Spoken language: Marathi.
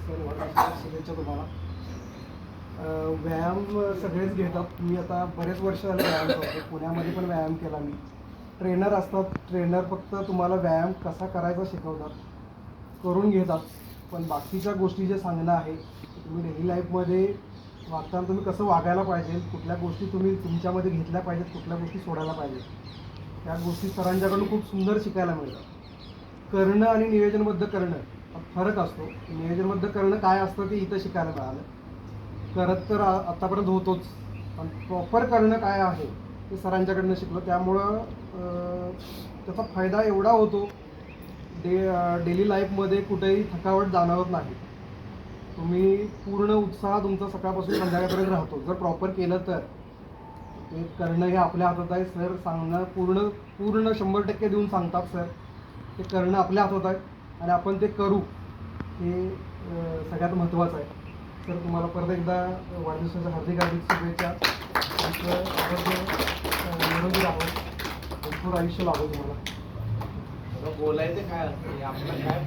सर शुभेच्छा तुम्हाला. व्यायाम सगळेच घेतात. मी आता बरेच वर्ष झाले व्यायाम करतो. पुण्यामध्ये पण व्यायाम केला मी. ट्रेनर असतात, ट्रेनर फक्त तुम्हाला व्यायाम कसा करायचा शिकवतात, करून घेतात. पण बाकीच्या गोष्टी जे सांगणं आहे, तुम्ही डेली लाईफमध्ये वागताना तुम्ही कसं वागायला पाहिजे, कुठल्या गोष्टी तुम्ही तुमच्यामध्ये घेतल्या पाहिजेत, कुठल्या गोष्टी सोडायला पाहिजेत, त्या गोष्टी सरांच्याकडून खूप सुंदर शिकायला मिळतात. करणं आणि नियोजनबद्ध करणं हा फरक असतो. नियोजनबद्ध करणं काय असतं ते इथं शिकायला मिळालं. करत तर आत्तापर्यंत होतोच, पण प्रॉपर करणं काय आहे ते सरांच्याकडनं शिकलो. त्यामुळं त्याचा फायदा एवढा होतो, डेली लाईफमध्ये कुठेही थकावट जाणवत नाही. तुम्ही पूर्ण उत्साह तुमचा सकाळपासून संध्याकाळपर्यंत राहतो जर प्रॉपर केलं तर. ते करणं हे आपल्या हातात आहे. सर सांगणं पूर्ण पूर्ण 100% देऊन सांगतात सर. ते करणं आपल्या हातात आहे आणि आपण ते करू, हे सगळ्यात महत्त्वाचं आहे. तर तुम्हाला परत एकदा वाढदिवसाच्या हार्दिक शुभेच्छा. निरोगी राहो, भरपूर आयुष्य लाभो तुम्हाला. बोलायचं काय असतं आपलं काय